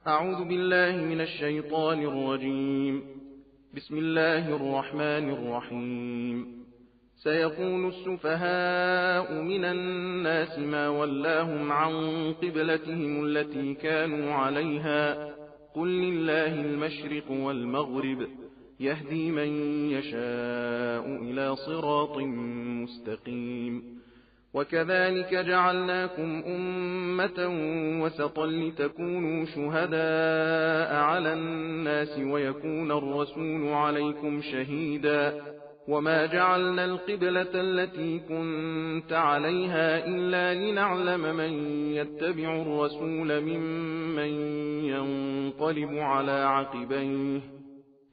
أعوذ بالله من الشيطان الرجيم. بسم الله الرحمن الرحيم. سيقول السفهاء من الناس ما ولاهم عن قبلتهم التي كانوا عليها قل لله المشرق والمغرب يهدي من يشاء إلى صراط مستقيم. وكذلك جعلناكم أمة وسطا لتكونوا شهداء على الناس ويكون الرسول عليكم شهيدا وما جعلنا القبلة التي كنت عليها إلا لنعلم من يتبع الرسول ممن ينقلب على عقبيه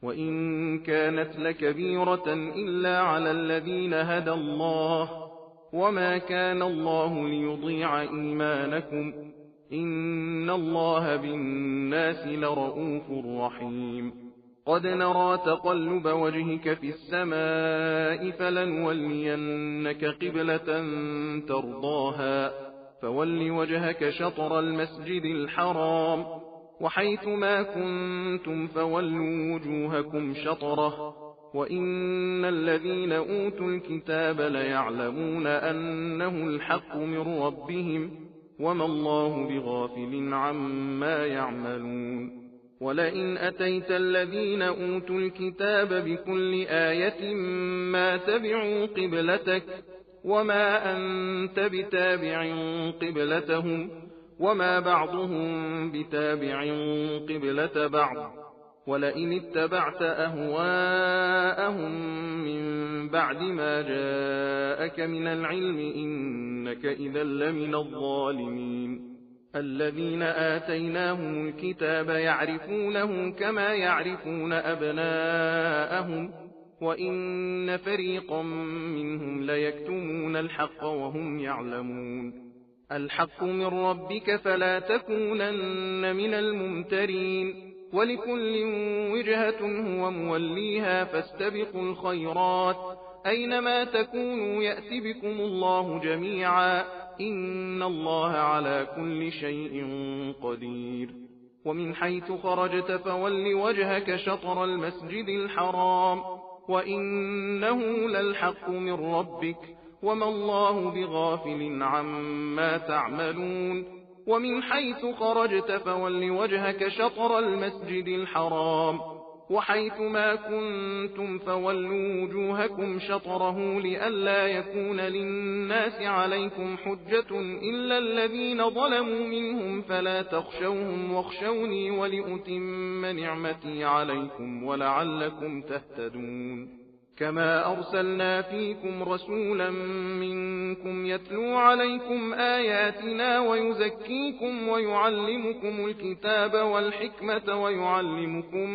وإن كانت لكبيرة إلا على الذين هدى الله وما كان الله ليضيع إيمانكم إن الله بالناس لرءوف رحيم. قد نرى تقلب وجهك في السماء فلنولينك قبلة ترضاها فول وجهك شطر المسجد الحرام وحيث ما كنتم فولوا وجوهكم شطره وإن الذين أوتوا الكتاب ليعلمون أنه الحق من ربهم وما الله بغافل عما يعملون. ولئن أتيت الذين أوتوا الكتاب بكل آية ما تبعوا قبلتك وما أنت بتابع قبلتهم وما بعضهم بتابع قبلة بعض ولئن اتبعت أهواءهم من بعد ما جاءك من العلم إنك إذا لمن الظالمين. الذين آتيناهم الكتاب يعرفونه كما يعرفون أبناءهم وإن فريقا منهم ليكتمون الحق وهم يعلمون. الحق من ربك فلا تكونن من الممترين. ولكل وجهة هو موليها فاستبقوا الخيرات أينما تكونوا يأت بكم الله جميعا إن الله على كل شيء قدير. ومن حيث خرجت فول وجهك شطر المسجد الحرام وإنه للحق من ربك وما الله بغافل عما تعملون. ومن حيث خرجت فول وجهك شطر المسجد الحرام وحيث ما كنتم فولوا وجوهكم شطره لئلا يكون للناس عليكم حجة إلا الذين ظلموا منهم فلا تخشوهم واخشوني ولأتم نعمتي عليكم ولعلكم تهتدون. كما أرسلنا فيكم رسولا منكم يتلو عليكم آياتنا ويزكيكم ويعلمكم الكتاب والحكمة ويعلمكم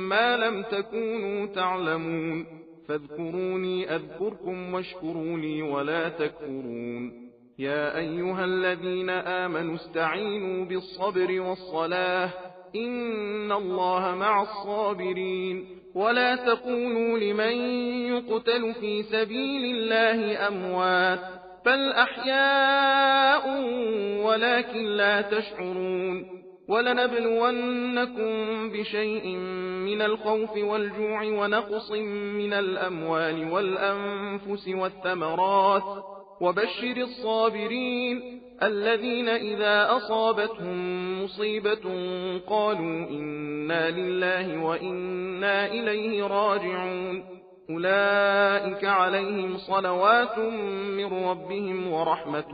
ما لم تكونوا تعلمون فاذكروني أذكركم واشكروا لي ولا تكفرون. يا أيها الذين آمنوا استعينوا بالصبر والصلاة إن الله مع الصابرين. ولا تقولوا لمن يقتل في سبيل الله أموات بل أحياء ولكن لا تشعرون. ولنبلونكم بشيء من الخوف والجوع ونقص من الأموال والأنفس والثمرات وبشر الصابرين الذين إذا أصابتهم مصيبة قالوا إنا لله وإنا إليه راجعون أولئك عليهم صلوات من ربهم ورحمة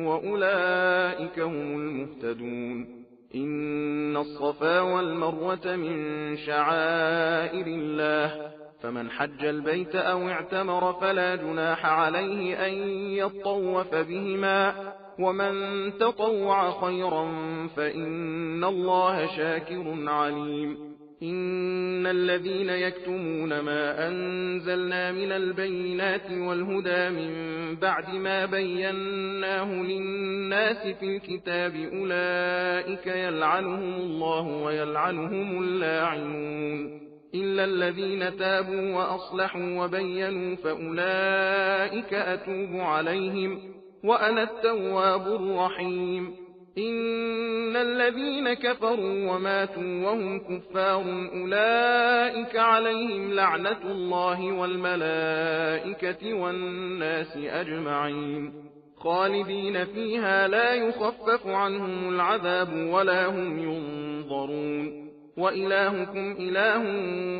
وأولئك هم المهتدون. إن الصفا والمروة من شعائر الله فمن حج البيت أو اعتمر فلا جناح عليه أن يطوف بهما ومن تطوع خيرا فإن الله شاكر عليم. إن الذين يكتمون ما أنزلنا من البينات والهدى من بعد ما بيناه للناس في الكتاب أولئك يلعنهم الله ويلعنهم اللاعنون إلا الذين تابوا وأصلحوا وبينوا فأولئك أتوب عليهم وأنا التواب الرحيم. إن الذين كفروا وماتوا وهم كفار أولئك عليهم لعنة الله والملائكة والناس أجمعين خالدين فيها لا يخفف عنهم العذاب ولا هم ينظرون وإلهكم إله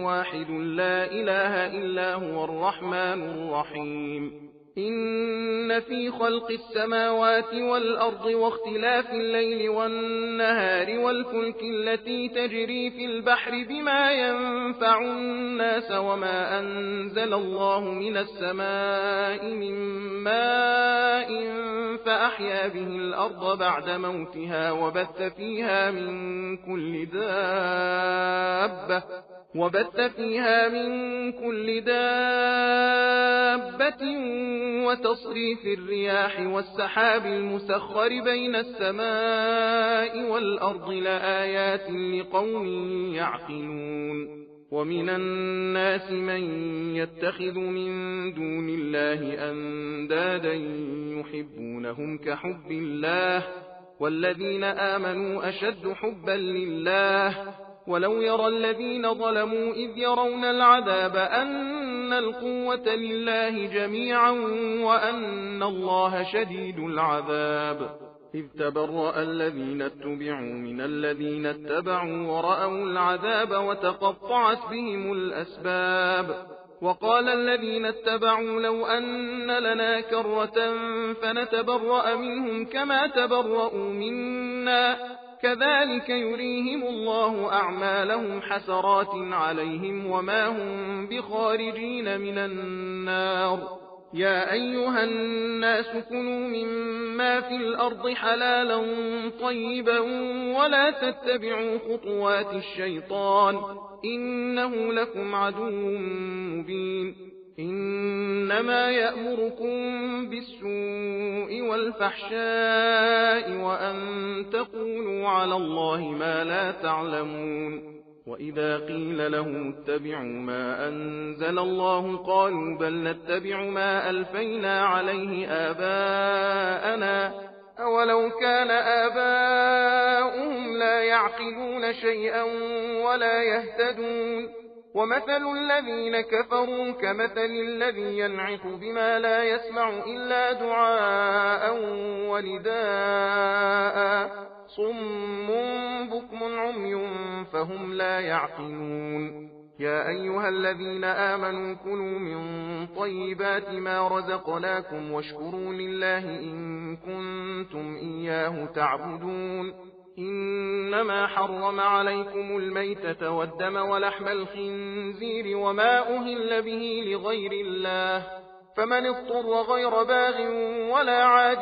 واحد لا إله إلا هو الرحمن الرحيم إن في خلق السماوات والأرض واختلاف الليل والنهار والفلك التي تجري في البحر بما ينفع الناس وما أنزل الله من السماء من ماء فأحيا به الأرض بعد موتها وبث فيها من كل دابة وتصريف الرياح والسحاب المسخر بين السماء والأرض لآيات لقوم يعقلون ومن الناس من يتخذ من دون الله أندادا يحبونهم كحب الله والذين آمنوا أشد حبا لله ولو يرى الذين ظلموا إذ يرون العذاب أن القوة لله جميعا وأن الله شديد العذاب إذ تبرأ الذين اتبعوا من الذين اتبعوا ورأوا العذاب وتقطعت بهم الأسباب وقال الذين اتبعوا لو أن لنا كرة فنتبرأ منهم كما تبرأوا منا كذلك يريهم الله أعمالهم حسرات عليهم وما هم بخارجين من النار يا أيها الناس كلوا مما في الأرض حلالا طيبا ولا تتبعوا خطوات الشيطان إنه لكم عدو مبين إنما يأمركم بالسوء والفحشاء وأن تقولوا على الله ما لا تعلمون وإذا قيل لهم اتبعوا ما أنزل الله قالوا بل نتبع ما ألفينا عليه آباءنا أولو كان آباؤهم لا يعقلون شيئا ولا يهتدون ومثل الذين كفروا كمثل الذي ينعق بما لا يسمع إلا دعاء ونداء صم بكم عمي فهم لا يعقلون يا أيها الذين آمنوا كلوا من طيبات ما رزقناكم واشكروا لله إن كنتم إياه تعبدون إنما حرم عليكم الميتة والدم ولحم الخنزير وما أهل به لغير الله فمن اضطر غير باغ ولا عاد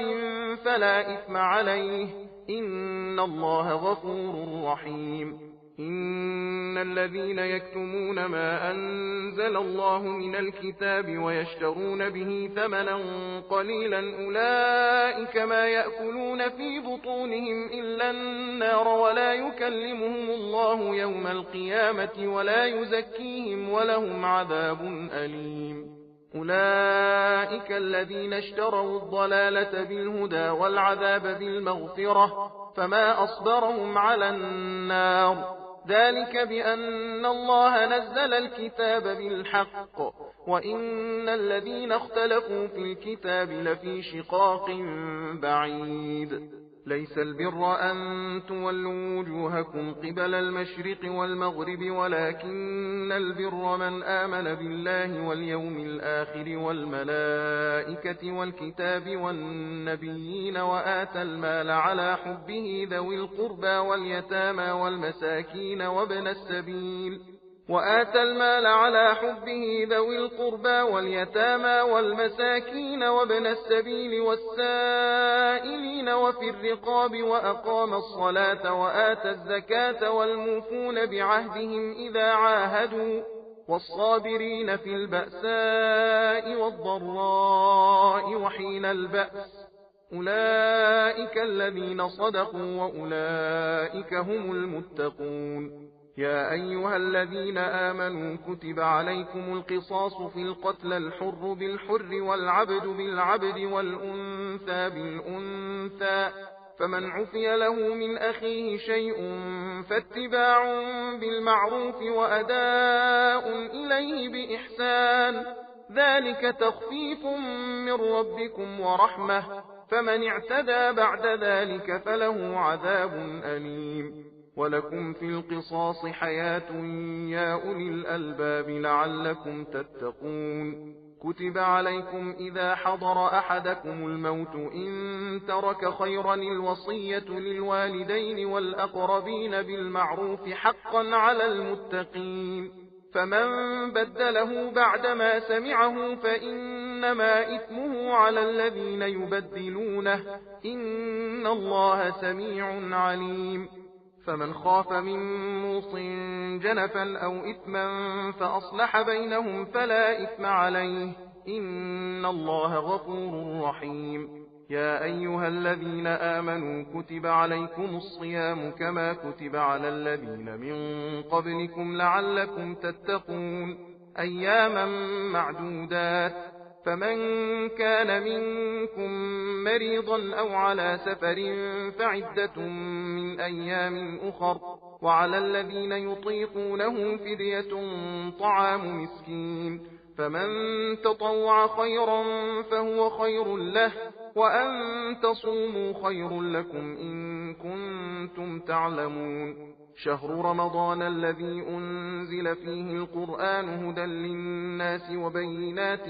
فلا إثم عليه إن الله غفور رحيم إن الذين يكتمون ما أنزل الله من الكتاب ويشترون به ثمنا قليلا أولئك ما يأكلون في بطونهم إلا النار ولا يكلمهم الله يوم القيامة ولا يزكيهم ولهم عذاب أليم أولئك الذين اشتروا الضلالة بالهدى والعذاب بالمغفرة فما أصبرهم على النار ذلك بأن الله نزل الكتاب بالحق وإن الذين اختلفوا في الكتاب لفي شقاق بعيد ليس البر أن تولوا وجوهكم قبل المشرق والمغرب ولكن البر من آمن بالله واليوم الآخر والملائكة والكتاب والنبيين وآتى المال على حبه ذوي القربى واليتامى والمساكين وابن السبيل والسائلين وفي الرقاب وأقام الصلاة وآتى الزكاة والموفون بعهدهم إذا عاهدوا والصابرين في البأساء والضراء وحين البأس أولئك الذين صدقوا وأولئك هم المتقون يا أيها الذين آمنوا كتب عليكم القصاص في القتل الحر بالحر والعبد بالعبد والأنثى بالأنثى فمن عفي له من أخيه شيء فاتباع بالمعروف وأداء إليه بإحسان، ذلك تخفيف من ربكم ورحمة، فمن اعتدى بعد ذلك فله عذاب أليم. ولكم في القصاص حياة يا أولي الألباب لعلكم تتقون. كتب عليكم إذا حضر أحدكم الموت إن ترك خيرا الوصية للوالدين والأقربين بالمعروف حقا على المتقين، فمن بدله بعدما سمعه فإنما إثمه على الذين يبدلونه، إن الله سميع عليم. فمن خاف من موص جنفا أو إثما فأصلح بينهم فلا إثم عليه، إن الله غفور رحيم. يا أيها الذين آمنوا كتب عليكم الصيام كما كتب على الذين من قبلكم لعلكم تتقون، أياما معدودات، فمن كان منكم مريضا أو على سفر فعدة من أيام أخر، وعلى الذين يطيقونه فدية طعام مسكين، فمن تطوع خيرا فهو خير له، وأن تصوموا خير لكم إن كنتم تعلمون. شهر رمضان الذي أنزل فيه القرآن هدى للناس وبينات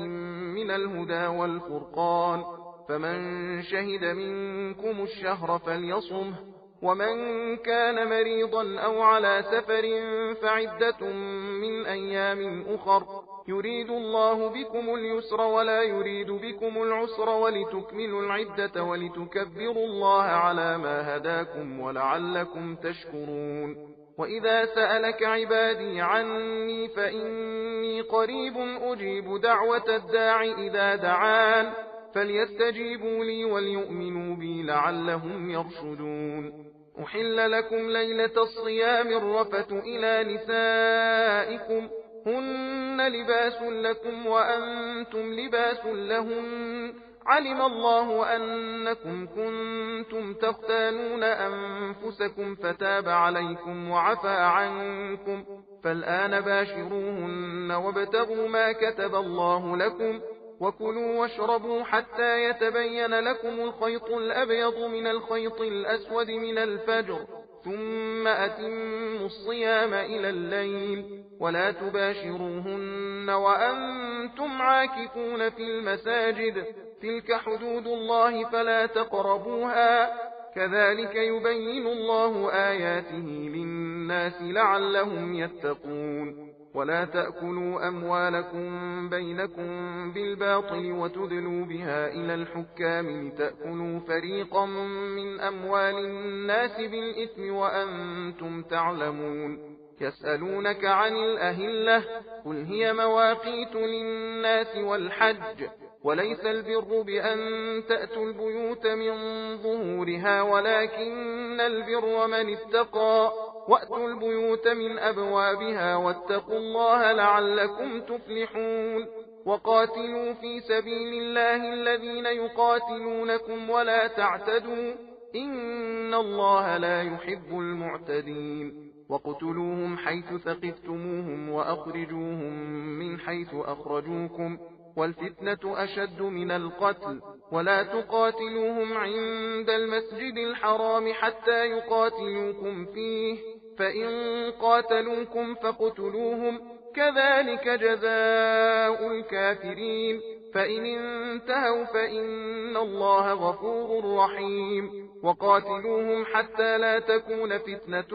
من الهدى والفرقان، فمن شهد منكم الشهر فليصمه، ومن كان مريضا أو على سفر فعدة من أيام أخر، يريد الله بكم اليسر ولا يريد بكم العسر ولتكملوا العدة ولتكبروا الله على ما هداكم ولعلكم تشكرون. وإذا سألك عبادي عني فإني قريب أجيب دعوة الداع إذا دعان، فليستجيبوا لي وليؤمنوا بي لعلهم يرشدون. أحل لكم ليلة الصيام الرفث إلى نسائكم، هن لباس لكم وأنتم لباس لهن، علم الله أنكم كنتم تختانون أنفسكم فتاب عليكم وعفى عنكم، فالآن باشروهن وابتغوا ما كتب الله لكم، وكلوا واشربوا حتى يتبين لكم الخيط الأبيض من الخيط الأسود من الفجر، ثم أتموا الصيام إلى الليل، ولا تباشروهن وأنتم عاكفون في المساجد، تلك حدود الله فلا تقربوها، كذلك يبين الله آياته للناس لعلهم يتقون. ولا تأكلوا أموالكم بينكم بالباطل وتدلوا بها إلى الحكام لتأكلوا فريقا من أموال الناس بالإثم وأنتم تعلمون. يسألونك عن الأهلة، قل هي مواقيت للناس والحج، وليس البر بأن تأتوا البيوت من ظهورها ولكن البر من اتقى، وأتوا البيوت من أبوابها واتقوا الله لعلكم تفلحون. وقاتلوا في سبيل الله الذين يقاتلونكم ولا تعتدوا، إن الله لا يحب المعتدين. واقتلوهم حيث ثقفتموهم وأخرجوهم من حيث أخرجوكم، والفتنة أشد من القتل، ولا تقاتلوهم عند المسجد الحرام حتى يقاتلوكم فيه، فإن قاتلوكم فاقتلوهم، كذلك جزاء الكافرين، فإن انتهوا فإن الله غفور رحيم. وقاتلوهم حتى لا تكون فتنة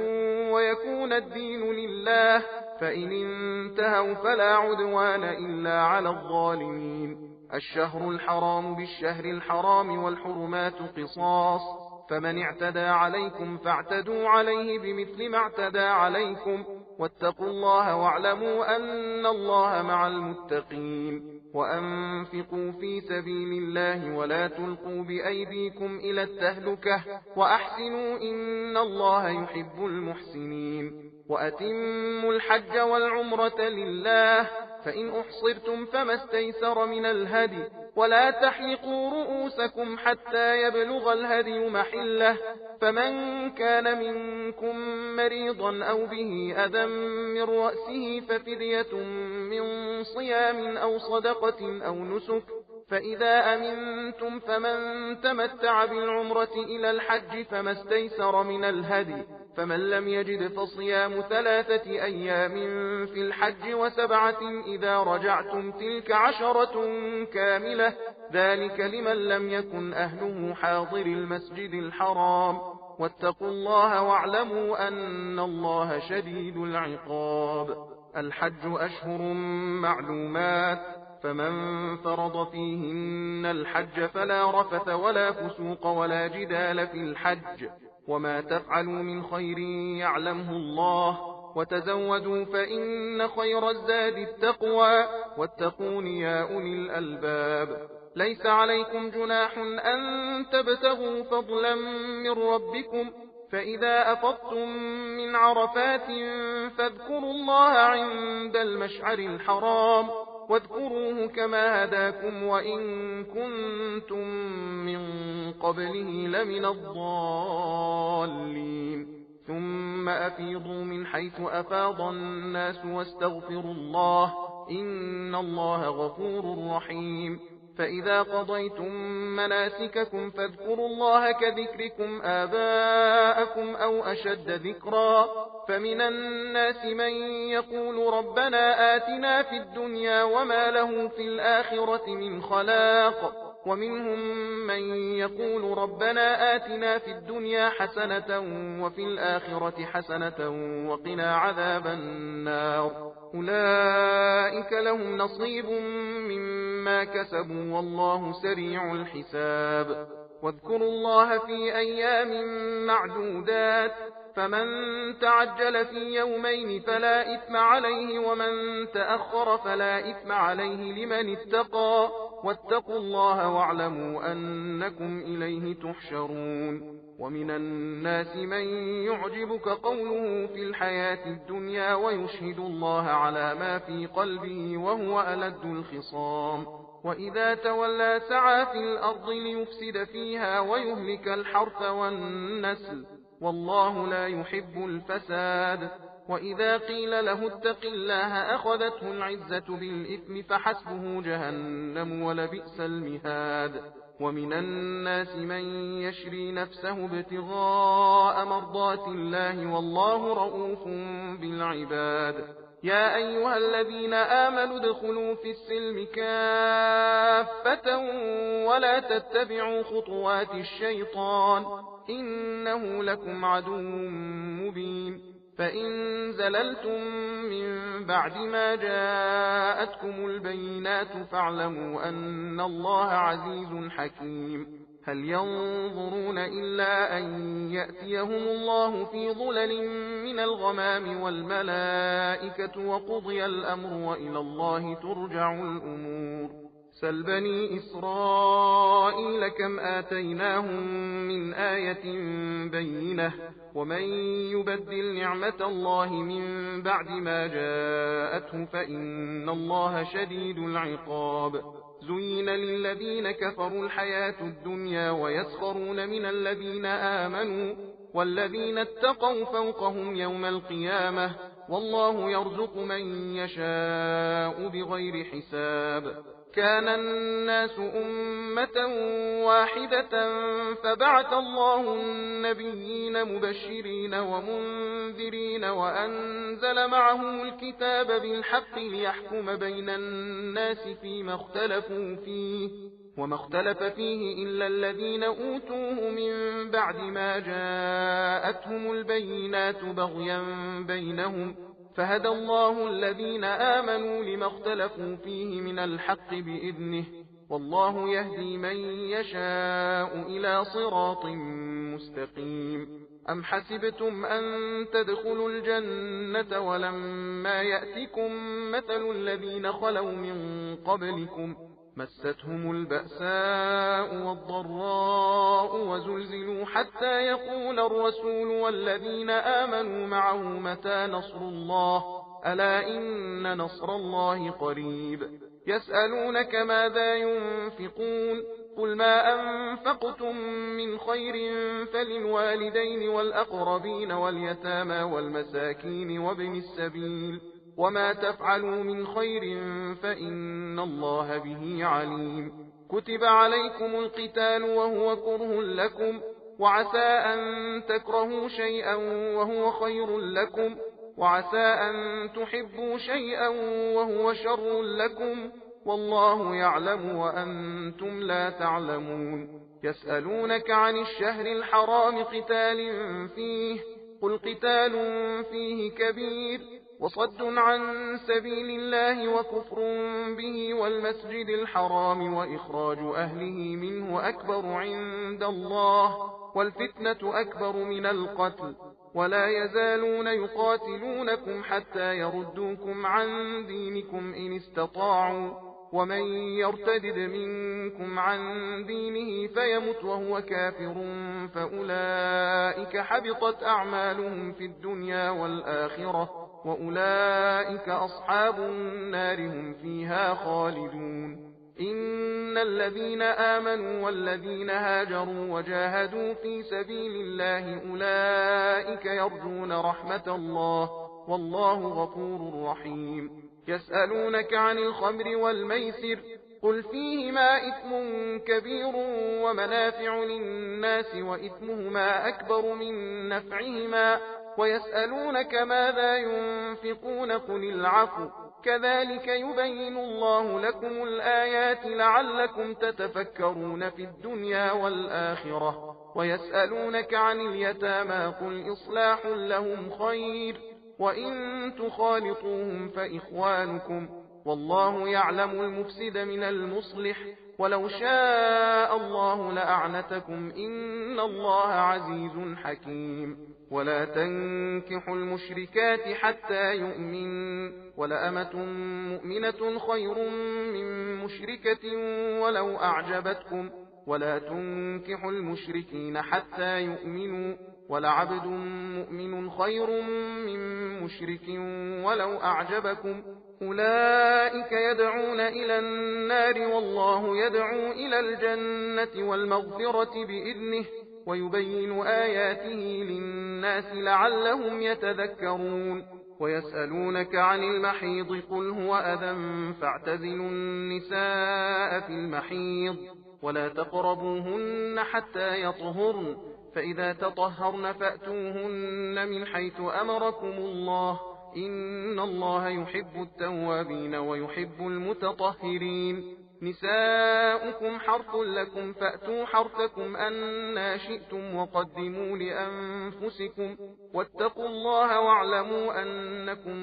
ويكون الدين لله، فإن انتهوا فلا عدوان إلا على الظالمين. الشهر الحرام بالشهر الحرام والحرمات قصاص، فمن اعتدى عليكم فاعتدوا عليه بمثل ما اعتدى عليكم، واتقوا الله واعلموا أن الله مع المتقين. وأنفقوا في سبيل الله ولا تلقوا بأيديكم إلى التهلكة، وأحسنوا إن الله يحب المحسنين. وأتموا الحج والعمرة لله، فإن أحصرتم فما استيسر من الهدي ولا تحلقوا رؤوسكم حتى يبلغ الهدي محله فمن كان منكم مريضا أو به أذى من رأسه ففدية من صيام أو صدقة أو نسك فإذا أمنتم فمن تمتع بالعمرة إلى الحج فما استيسر من الهدي فمن لم يجد فصيام 3 أيام في الحج و7 إذا رجعتم تلك 10 كاملة ذلك لمن لم يكن أهله حاضر المسجد الحرام واتقوا الله واعلموا أن الله شديد العقاب الحج أشهر معلومات فمن فرض فيهن الحج فلا رفث ولا فسوق ولا جدال في الحج وما تفعلوا من خير يعلمه الله وتزودوا فإن خير الزاد التقوى واتقون يا أولي الألباب ليس عليكم جناح أن تبتغوا فضلا من ربكم فإذا أفضتم من عرفات فاذكروا الله عند المشعر الحرام واذكروه كما هداكم وإن كنتم من قبله لمن الضالين ثم أفيضوا من حيث أفاض الناس واستغفروا الله إن الله غفور رحيم فإذا قضيتم مناسككم فاذكروا الله كذكركم آباءكم أو أشد ذكرا فمن الناس من يقول ربنا آتنا في الدنيا وما له في الآخرة من خلاق ومنهم من يقول ربنا آتنا في الدنيا حسنة وفي الآخرة حسنة وقنا عذاب النار أولئك لهم نصيب مما كسبوا والله سريع الحساب واذكروا الله في أيام معدودات فمن تعجل في يومين فلا إثم عليه ومن تأخر فلا إثم عليه لمن اتقى واتقوا الله واعلموا أنكم إليه تحشرون ومن الناس من يعجبك قوله في الحياة الدنيا ويشهد الله على ما في قلبه وهو ألد الخصام وإذا تولى سعى في الأرض ليفسد فيها ويهلك الحرث والنسل والله لا يحب الفساد وإذا قيل له اتق الله أخذته العزة بالإثم فحسبه جهنم ولبئس المهاد ومن الناس من يشري نفسه ابتغاء مرضات الله والله رؤوف بالعباد يا أيها الذين آمنوا ادخلوا في السلم كافة ولا تتبعوا خطوات الشيطان إنه لكم عدو مبين فإن زللتم من بعد ما جاءتكم البينات فاعلموا أن الله عزيز حكيم هل ينظرون إلا أن يأتيهم الله في ظلل من الغمام والملائكة وقضي الأمر وإلى الله ترجع الأمور سل بني إسرائيل كم آتيناهم من آية بينة ومن يبدل نعمة الله من بعد ما جاءته فإن الله شديد العقاب زين للذين كفروا الحياة الدنيا ويسخرون من الذين آمنوا والذين اتقوا فوقهم يوم القيامة والله يرزق من يشاء بغير حساب كان الناس أمة واحدة فبعث الله النبيين مبشرين ومنذرين وأنزل معهم الكتاب بالحق ليحكم بين الناس فيما اختلفوا فيه وما اختلف فيه إلا الذين أوتوه من بعد ما جاءتهم البينات بغيا بينهم فهدى الله الذين آمنوا لما اختلفوا فيه من الحق بإذنه والله يهدي من يشاء إلى صراط مستقيم أم حسبتم أن تدخلوا الجنة ولما يأتكم مثل الذين خلوا من قبلكم مستهم البأساء والضراء وزلزلوا حتى يقول الرسول والذين آمنوا معه متى نصر الله ألا إن نصر الله قريب. يسألونك ماذا ينفقون قل ما أنفقتم من خير فللوالدين والأقربين واليتامى والمساكين وابن السبيل وما تفعلوا من خير فإن الله به عليم. كتب عليكم القتال وهو كره لكم وعسى أن تكرهوا شيئا وهو خير لكم وعسى أن تحبوا شيئا وهو شر لكم والله يعلم وأنتم لا تعلمون. يسألونك عن الشهر الحرام قتال فيه قل قتال فيه كبير وصد عن سبيل الله وكفر به والمسجد الحرام وإخراج أهله منه أكبر عند الله والفتنة أكبر من القتل ولا يزالون يقاتلونكم حتى يردوكم عن دينكم إن استطاعوا ومن يرتدد منكم عن دينه فيمت وهو كافر فأولئك حبطت أعمالهم في الدنيا والآخرة وأولئك أصحاب النار هم فيها خالدون. إن الذين آمنوا والذين هاجروا وجاهدوا في سبيل الله أولئك يرجون رحمة الله والله غفور رحيم. يسألونك عن الخمر والميسر قل فيهما إثم كبير ومنافع للناس وإثمهما أكبر من نفعهما ويسألونك ماذا ينفقون قل العفو كذلك يبين الله لكم الآيات لعلكم تتفكرون في الدنيا والآخرة. ويسألونك عن اليتامى قل إصلاح لهم خير وإن تخالطوهم فإخوانكم والله يعلم المفسد من المصلح ولو شاء الله لأعنتكم إن الله عزيز حكيم. ولا تنكحوا المشركات حتى يؤمن ولأمة مؤمنة خير من مشركة ولو أعجبتكم ولا تنكحوا المشركين حتى يؤمنوا ولعبد مؤمن خير من مشرك ولو أعجبكم أولئك يدعون إلى النار والله يدعو إلى الجنة والمغفرة بإذنه ويبين آياته للناس لعلهم يتذكرون. ويسألونك عن المحيض قل هو أذى فاعتزلوا النساء في المحيض ولا تقربوهن حتى يطهرن فإذا تطهرن فأتوهن من حيث أمركم الله إن الله يحب التوابين ويحب المتطهرين. نساؤكم حرث لكم فأتوا حرثكم أنى شئتم وقدموا لأنفسكم واتقوا الله واعلموا أنكم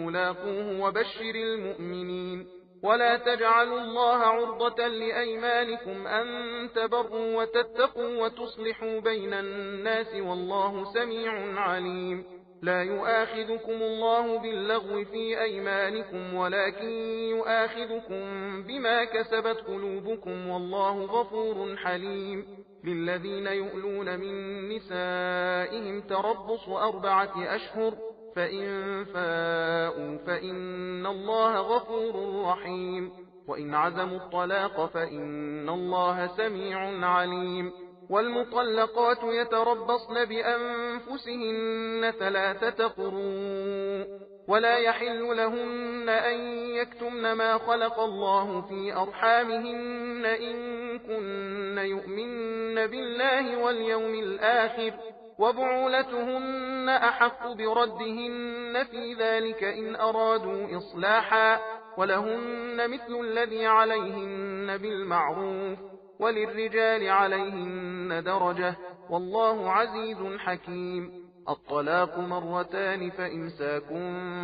ملاقوه وبشر المؤمنين. ولا تجعلوا الله عرضة لأيمانكم أن تبروا وتتقوا وتصلحوا بين الناس والله سميع عليم. لا يؤاخذكم الله باللغو في أيمانكم ولكن يؤاخذكم بما كسبت قلوبكم والله غفور حليم. للذين يؤلون من نسائهم تربص 4 أشهر فإن فاءوا فإن الله غفور رحيم. وإن عزموا الطلاق فإن الله سميع عليم. والمطلقات يتربصن بأنفسهن 3 قروء ولا يحل لهن أن يكتمن ما خلق الله في أرحامهن إن كن يؤمن بالله واليوم الآخر وبعولتهن أحق بردهن في ذلك إن أرادوا إصلاحا ولهن مثل الذي عليهن بالمعروف وللرجال عليهن درجة والله عزيز حكيم. الطلاق 2 فإمساكم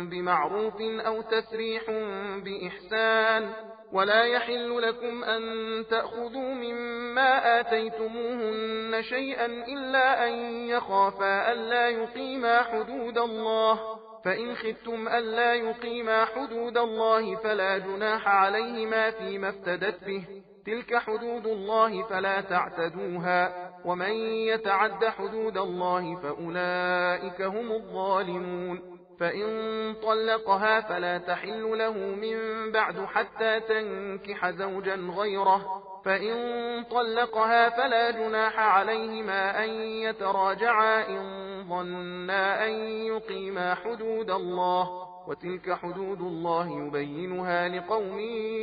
بمعروف أو تسريح بإحسان ولا يحل لكم أن تأخذوا مما آتيتموهن شيئا إلا أن يخافا ألا يقيما حدود الله فإن خفتم ألا يقيما حدود الله فلا جناح عليهما فيما افتدت به تلك حدود الله فلا تعتدوها ومن يتعد حدود الله فأولئك هم الظالمون. فإن طلقها فلا تحل له من بعد حتى تنكح زوجا غيره. فإن طلقها فلا جناح عليهما أن يتراجعا إن ظنا أن يقيما حدود الله، وتلك حدود الله يبينها لقوم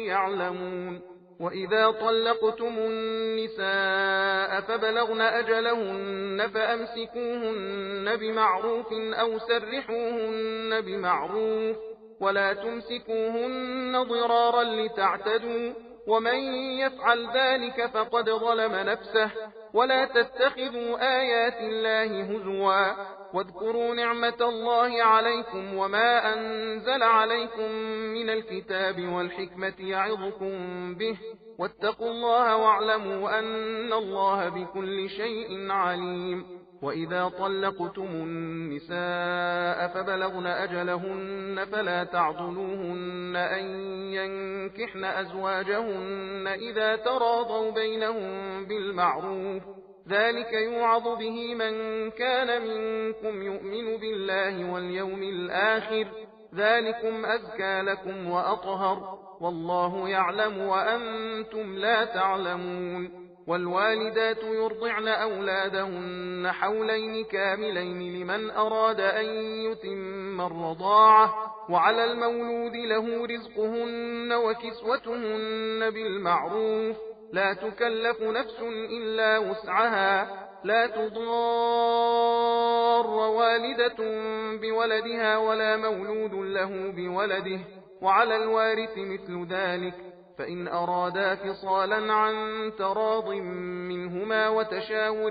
يعلمون. وإذا طلقتم النساء فبلغن أجلهن فأمسكوهن بمعروف أو سرحوهن بمعروف، ولا تمسكوهن ضرارا لتعتدوا، ومن يفعل ذلك فقد ظلم نفسه. ولا تتخذوا آيات الله هزوا، واذكروا نعمة الله عليكم وما أنزل عليكم من الكتاب والحكمة يعظكم به، واتقوا الله واعلموا أن الله بكل شيء عليم. وإذا طلقتم النساء فبلغن أجلهن فلا تعضلوهن أن ينكحن أزواجهن إذا تراضوا بينهم بالمعروف، ذلك يوعظ به من كان منكم يؤمن بالله واليوم الآخر، ذلكم أزكى لكم وأطهر، والله يعلم وأنتم لا تعلمون. والوالدات يرضعن أولادهن حولين كاملين لمن أراد أن يتم الرضاعة، وعلى المولود له رزقهن وكسوتهن بالمعروف، لا تكلف نفس إلا وسعها، لا تضار والدة بولدها ولا مولود له بولده، وعلى الوارث مثل ذلك، فإن أرادا فصالا عن تراض منهما وتشاور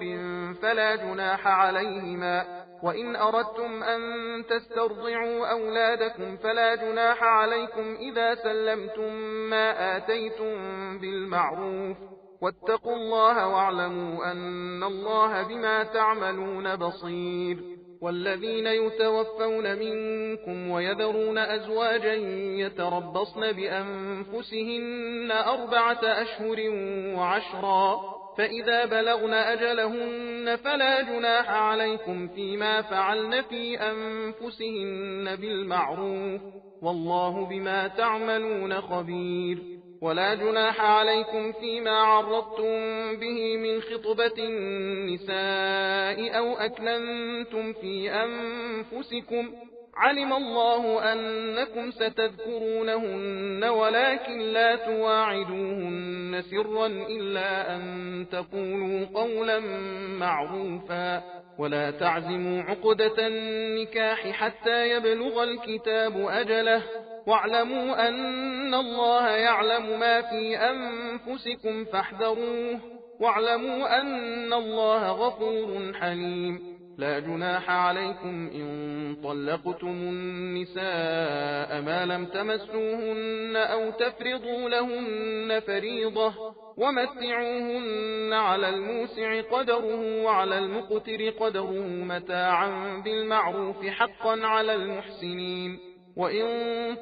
فلا جناح عليهما. وإن أردتم أن تسترضعوا أولادكم فلا جناح عليكم إذا سلمتم ما آتيتم بالمعروف، واتقوا الله واعلموا أن الله بما تعملون بصير. والذين يتوفون منكم ويذرون أزواجا يتربصن بأنفسهن 4 أشهر و10، فإذا بلغن أجلهن فلا جناح عليكم فيما فعلن في أنفسهن بالمعروف، والله بما تعملون خبير. ولا جناح عليكم فيما عرضتم به من خطبة النساء أو أكننتم في أنفسكم، علم الله أنكم ستذكرونهن ولكن لا تواعدوهن سرا إلا أن تقولوا قولا معروفا، ولا تعزموا عقدة النكاح حتى يبلغ الكتاب أجله، واعلموا أن الله يعلم ما في أنفسكم فاحذروه، واعلموا أن الله غفور حليم. لا جناح عليكم إن طلقتم النساء ما لم تمسوهن أو تفرضوا لهن فريضة، ومتعوهن على الموسع قدره وعلى المقتر قدره متاعا بالمعروف حقا على المحسنين. وإن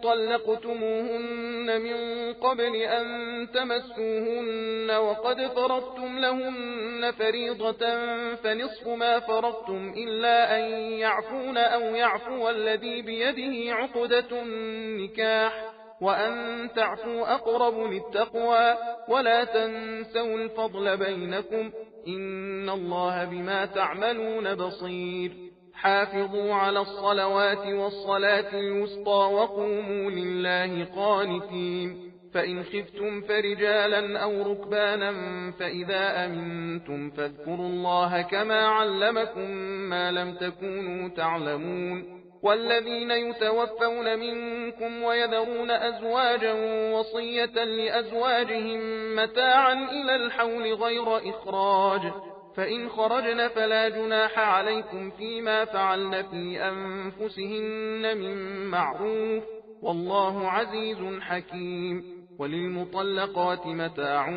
طلقتموهن من قبل أن تمسوهن وقد فرضتم لهن فريضة فنصف ما فرضتم إلا أن يعفون أو يعفو الذي بيده عقدة النكاح، وأن تعفوا أقرب للتقوى، ولا تنسوا الفضل بينكم، إن الله بما تعملون بصير. حافظوا على الصلوات والصلاة الوسطى وقوموا لله قانتين. فإن خفتم فرجالا أو ركبانا فإذا أمنتم فاذكروا الله كما علمكم ما لم تكونوا تعلمون. والذين يتوفون منكم ويذرون أزواجا وصية لأزواجهم متاعا إلى الحول غير إخراج، فإن خرجن فلا جناح عليكم فيما فعلن في أنفسهن من معروف، والله عزيز حكيم. وللمطلقات متاع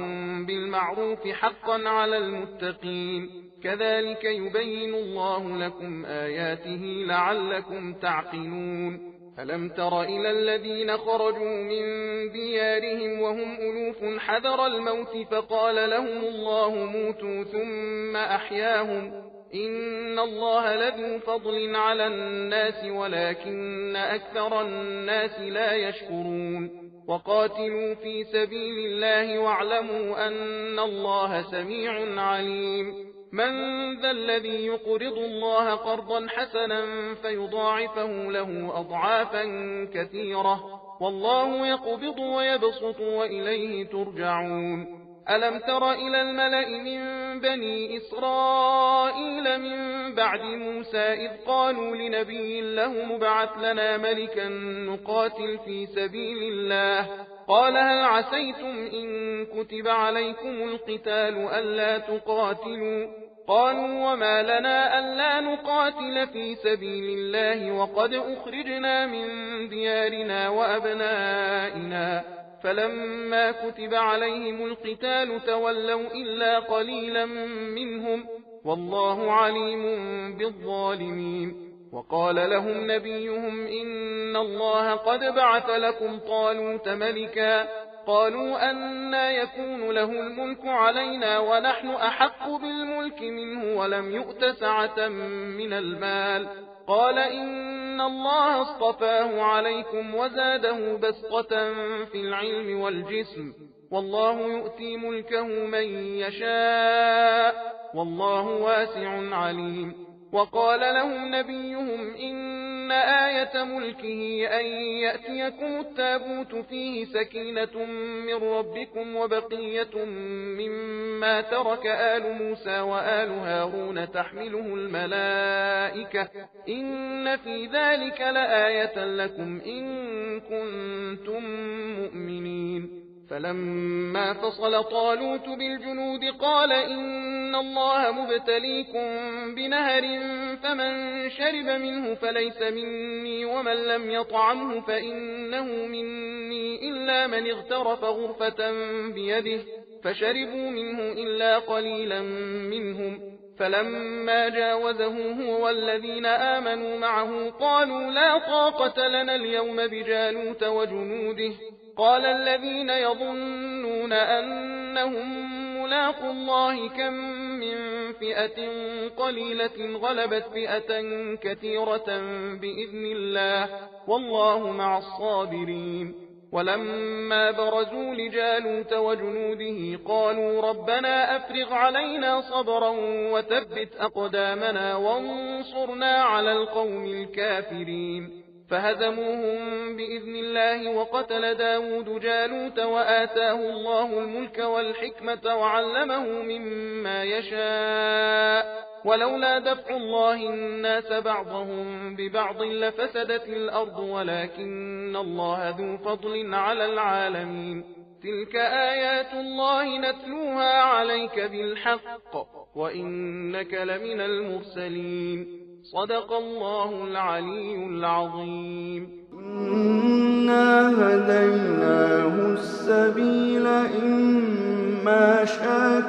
بالمعروف حقا على المتقين، كذلك يبين الله لكم آياته لعلكم تعقلون. ألم تر إلى الذين خرجوا من ديارهم وهم ألوف حذر الموت فقال لهم الله موتوا ثم أحياهم، إن الله لذو فضل على الناس ولكن أكثر الناس لا يشكرون وقاتلوا في سبيل الله واعلموا أن الله سميع عليم من ذا الذي يقرض الله قرضا حسنا فيضاعفه له أضعافا كثيرة والله يقبض ويبسط وإليه ترجعون ألم تر إلى الملأ من بني إسرائيل من بعد موسى إذ قالوا لنبي له مبعث لنا ملكا نقاتل في سبيل الله قال هل عسيتم إن كتب عليكم القتال ألا تقاتلوا قالوا وما لنا ألا نقاتل في سبيل الله وقد أخرجنا من ديارنا وأبنائنا فلما كتب عليهم القتال تولوا إلا قليلا منهم والله عليم بالظالمين وقال لهم نبيهم إن الله قد بعث لكم طالوت ملكا قالوا أنى يكون له الملك علينا ونحن أحق بالملك منه ولم يؤت سعة من المال قال إن الله اصطفاه عليكم وزاده بسطة في العلم والجسم والله يؤتي ملكه من يشاء والله واسع عليم وقال لهم نبيهم إن آية ملكه أن يأتيكم التابوت فيه سكينة من ربكم وبقية مما ترك آل موسى وآل هارون تحمله الملائكة إن في ذلك لآية لكم إن كنتم مؤمنين فلما فصل طالوت بالجنود قال إن الله مبتليكم بنهر فمن شرب منه فليس مني ومن لم يطعمه فإنه مني إلا من اغترف غرفة بيده فشربوا منه إلا قليلا منهم فلما جاوزه هو والذين آمنوا معه قالوا لا طاقة لنا اليوم بجالوت وجنوده قال الذين يظنون أنهم ملاقوا الله كم من فئة قليلة غلبت فئة كثيرة بإذن الله والله مع الصابرين ولما برزوا لجالوت وجنوده قالوا ربنا أفرغ علينا صبرا وثبت أقدامنا وانصرنا على القوم الكافرين فهزموهم بإذن الله وقتل داود جالوت وآتاه الله الملك والحكمة وعلمه مما يشاء ولولا دفع الله الناس بعضهم ببعض لفسدت الأرض ولكن الله ذو فضل على العالمين تلك آيات الله نتلوها عليك بالحق وإنك لمن المرسلين صدق الله العلي العظيم إنا هديناه السبيل إما شاكرا